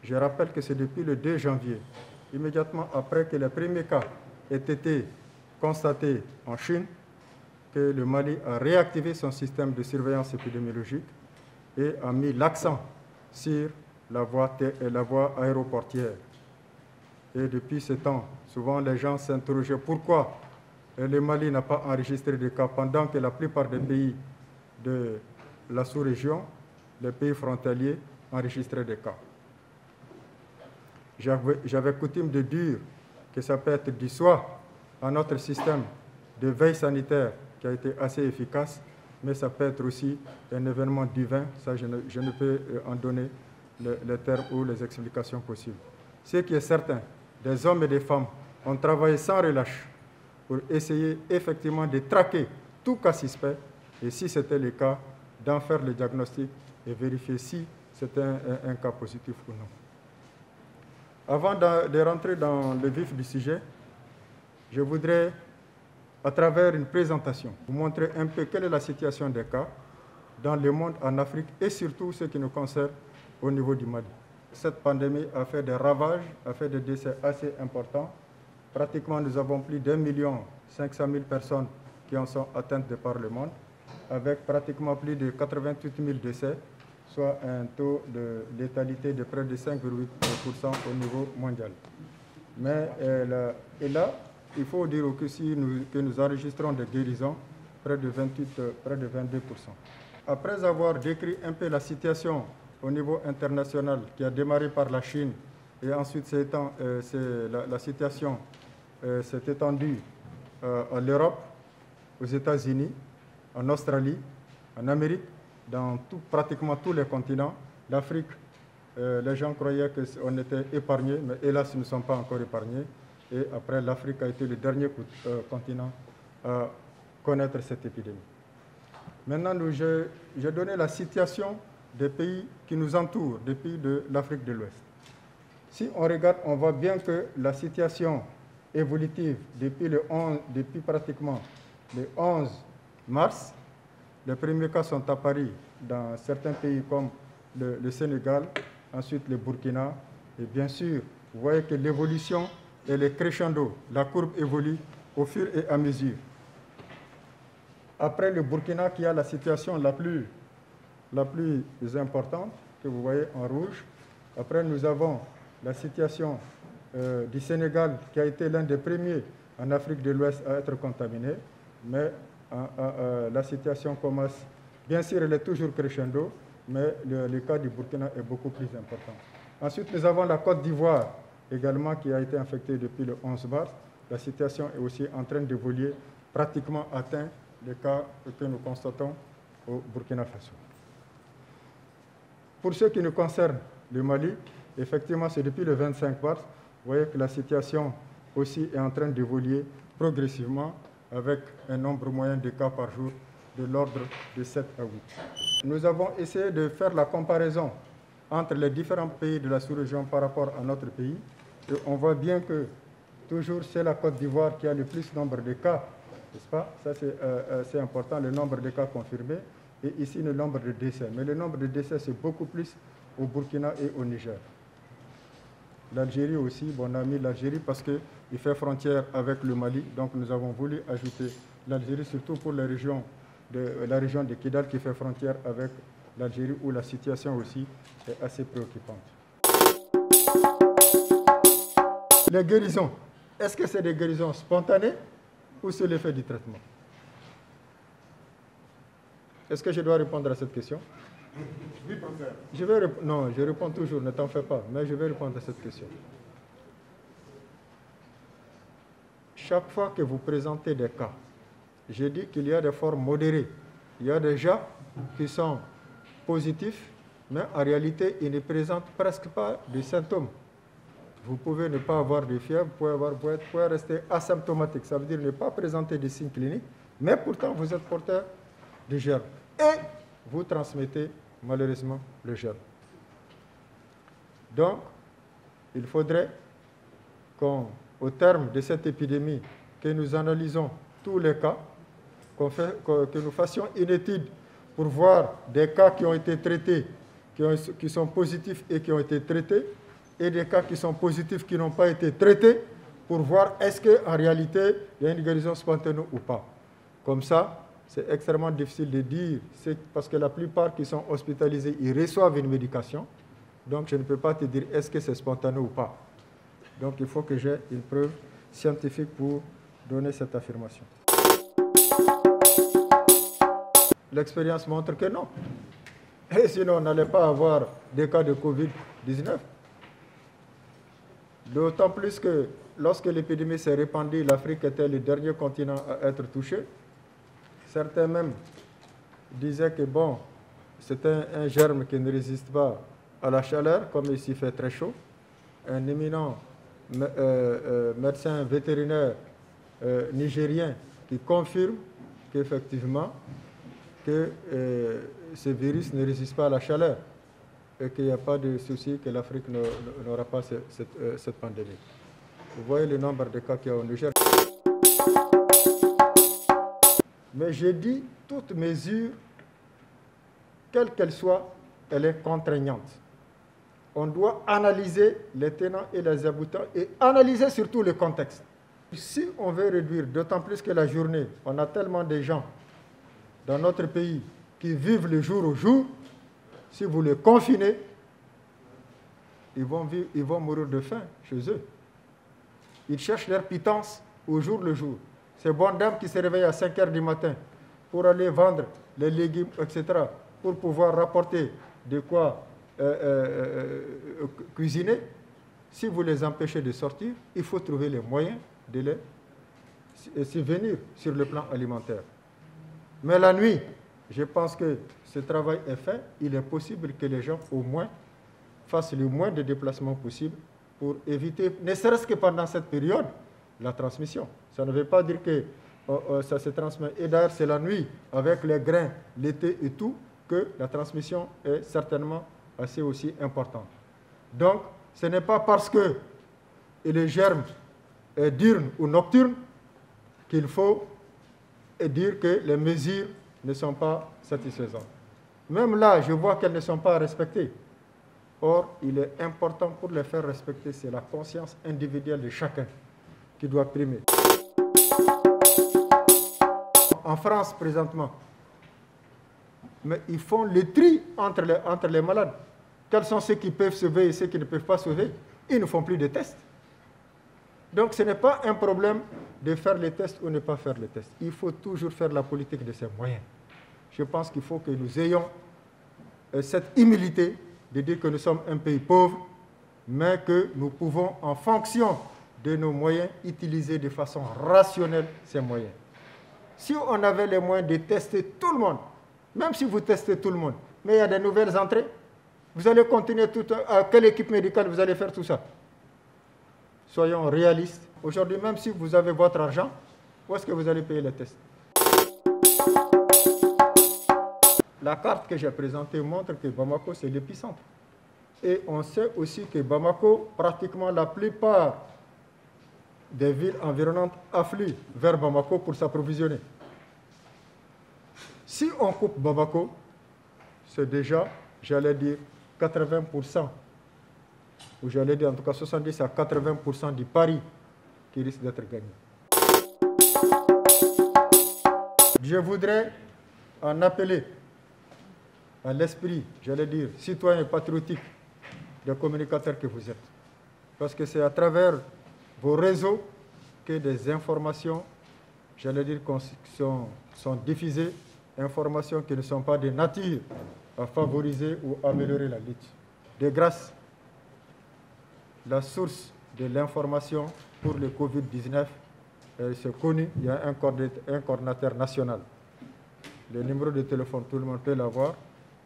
Je rappelle que c'est depuis le 2 janvier, immédiatement après que les premiers cas aient été constatés en Chine, que le Mali a réactivé son système de surveillance épidémiologique et a mis l'accent sur la voie aéroportière. Et depuis ce temps, souvent les gens s'interrogeaient pourquoi le Mali n'a pas enregistré de cas pendant que la plupart des pays de la sous-région, les pays frontaliers, enregistraient des cas. J'avais coutume de dire que ça peut être dû soit à notre système de veille sanitaire qui a été assez efficace, mais ça peut être aussi un événement divin. Ça, je ne peux en donner les termes ou les explications possibles. Ce qui est certain, des hommes et des femmes ont travaillé sans relâche pour essayer effectivement de traquer tout cas suspect, et si c'était le cas, d'en faire le diagnostic et vérifier si c'était un cas positif ou non. Avant de rentrer dans le vif du sujet, je voudrais, à travers une présentation, vous montrer un peu quelle est la situation des cas dans le monde, en Afrique, et surtout ce qui nous concerne au niveau du Mali. Cette pandémie a fait des ravages, a fait des décès assez importants. Pratiquement, nous avons plus d'1,5 million personnes qui en sont atteintes de par le monde, avec pratiquement plus de 88 000 décès, soit un taux de létalité de près de 5,8% au niveau mondial. Mais là, il faut dire aussi que nous enregistrons des guérisons, près de 22%. Après avoir décrit un peu la situation au niveau international, qui a démarré par la Chine, et ensuite la situation s'est étendue à l'Europe, aux États-Unis, en Australie, en Amérique, dans pratiquement tous les continents. L'Afrique, les gens croyaient qu'on était épargnés, mais hélas, nous ne sommes pas encore épargnés. Et après, l'Afrique a été le dernier continent à connaître cette épidémie. Maintenant, j'ai donné la situation des pays qui nous entourent, des pays de l'Afrique de l'Ouest. Si on regarde, on voit bien que la situation évolutive depuis pratiquement le 11 mars, les premiers cas sont apparus dans certains pays comme le Sénégal, ensuite le Burkina, et bien sûr, vous voyez que l'évolution est le crescendo, la courbe évolue au fur et à mesure. Après le Burkina qui a la situation la plus importante, que vous voyez en rouge, après nous avons la situation du Sénégal qui a été l'un des premiers en Afrique de l'Ouest à être contaminé, mais la situation commence, bien sûr elle est toujours crescendo, mais le cas du Burkina est beaucoup plus important. Ensuite nous avons la Côte d'Ivoire également qui a été infectée depuis le 11 mars. La situation est aussi en train d'évoluer, pratiquement atteint les cas que nous constatons au Burkina Faso. Pour ce qui nous concerne, le Mali, effectivement c'est depuis le 25 mars, vous voyez que la situation aussi est en train d'évoluer progressivement avec un nombre moyen de cas par jour de l'ordre de 7 à 8. Nous avons essayé de faire la comparaison entre les différents pays de la sous-région par rapport à notre pays. Et on voit bien que toujours c'est la Côte d'Ivoire qui a le plus nombre de cas, n'est-ce pas? Ça c'est important, le nombre de cas confirmés, et ici le nombre de décès. Mais le nombre de décès c'est beaucoup plus au Burkina et au Niger. L'Algérie aussi, on a mis l'Algérie parce qu'il fait frontière avec le Mali, donc nous avons voulu ajouter l'Algérie, surtout pour la région de Kidal qui fait frontière avec l'Algérie, où la situation aussi est assez préoccupante. Les guérisons, est-ce que c'est des guérisons spontanées ou c'est l'effet du traitement? Est-ce que je dois répondre à cette question? Oui, professeur. Non, je réponds toujours, ne t'en fais pas, mais je vais répondre à cette question. Chaque fois que vous présentez des cas, j'ai dit qu'il y a des formes modérées. Il y a des gens qui sont positifs, mais en réalité, ils ne présentent presque pas de symptômes. Vous pouvez ne pas avoir de fièvre, vous pouvez rester asymptomatique, ça veut dire ne pas présenter de signes cliniques, mais pourtant vous êtes porteur du germe. Et vous transmettez malheureusement le germe. Donc, il faudrait qu'au terme de cette épidémie, que nous analysons tous les cas, que nous fassions une étude pour voir des cas qui ont été traités, qui sont positifs et qui ont été traités, et des cas qui sont positifs, qui n'ont pas été traités, pour voir est-ce qu'en réalité, il y a une guérison spontanée ou pas. Comme ça, c'est extrêmement difficile de dire, parce que la plupart qui sont hospitalisés, ils reçoivent une médication. Donc, je ne peux pas te dire est-ce que c'est spontané ou pas. Donc, il faut que j'ai une preuve scientifique pour donner cette affirmation. L'expérience montre que non. Et sinon, on n'allait pas avoir des cas de Covid-19. D'autant plus que lorsque l'épidémie s'est répandue, l'Afrique était le dernier continent à être touché. Certains même disaient que bon, c'est un germe qui ne résiste pas à la chaleur, comme ici il fait très chaud. Un éminent médecin vétérinaire nigérien qui confirme qu'effectivement que ce virus ne résiste pas à la chaleur et qu'il n'y a pas de souci que l'Afrique n'aura pas cette pandémie. Vous voyez le nombre de cas qu'il y a au Niger. Mais j'ai dit, toute mesure, quelle qu'elle soit, elle est contraignante. On doit analyser les tenants et les aboutissants et analyser surtout le contexte. Si on veut réduire, d'autant plus que la journée, on a tellement de gens dans notre pays qui vivent le jour au jour, si vous les confinez, ils vont mourir de faim chez eux. Ils cherchent leur pitance au jour le jour. Ces bonnes dames qui se réveillent à 5 h du matin pour aller vendre les légumes, etc., pour pouvoir rapporter de quoi cuisiner, si vous les empêchez de sortir, il faut trouver les moyens de les subvenir sur le plan alimentaire. Mais la nuit, je pense que ce travail est fait. Il est possible que les gens, au moins, fassent le moins de déplacements possible pour éviter, ne serait-ce que pendant cette période, la transmission. Ça ne veut pas dire que ça se transmet. Et d'ailleurs, c'est la nuit, avec les grains, l'été et tout, que la transmission est certainement assez aussi importante. Donc, ce n'est pas parce que le germe est diurne ou nocturne qu'il faut dire que les mesures ne sont pas satisfaisantes. Même là, je vois qu'elles ne sont pas respectées. Or, il est important pour les faire respecter, c'est la conscience individuelle de chacun qui doit primer. En France, présentement, mais ils font le tri entre les malades. Quels sont ceux qui peuvent sauver et ceux qui ne peuvent pas sauver? Ils ne font plus de tests. Donc, ce n'est pas un problème de faire les tests ou ne pas faire les tests. Il faut toujours faire la politique de ses moyens. Je pense qu'il faut que nous ayons cette humilité de dire que nous sommes un pays pauvre, mais que nous pouvons, en fonction de nos moyens, utiliser de façon rationnelle ces moyens. Si on avait les moyens de tester tout le monde, même si vous testez tout le monde, mais il y a des nouvelles entrées, vous allez continuer à quelle équipe médicale vous allez faire tout ça? Soyons réalistes. Aujourd'hui, même si vous avez votre argent, où est-ce que vous allez payer les tests? La carte que j'ai présentée montre que Bamako, c'est l'épicentre. Et on sait aussi que Bamako, pratiquement la plupart des villes environnantes affluent vers Bamako pour s'approvisionner. Si on coupe Bamako, c'est déjà, j'allais dire, 80%, ou j'allais dire en tout cas 70 à 80% du pari qui risque d'être gagné. Je voudrais en appeler à l'esprit, j'allais dire, citoyen et patriotique des communicateurs que vous êtes. Parce que c'est à travers vos réseaux que des informations, j'allais dire, sont diffusées, informations qui ne sont pas de nature à favoriser ou améliorer la lutte. De grâce, la source de l'information pour le Covid-19, c'est connu, il y a un coordinateur national. Le numéro de téléphone, tout le monde peut l'avoir.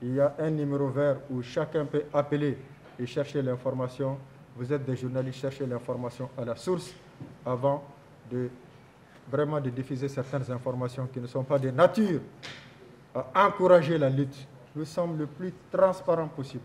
Il y a un numéro vert où chacun peut appeler et chercher l'information. Vous êtes des journalistes, cherchez l'information à la source avant vraiment de diffuser certaines informations qui ne sont pas de nature à encourager la lutte. Nous sommes le plus transparent possible.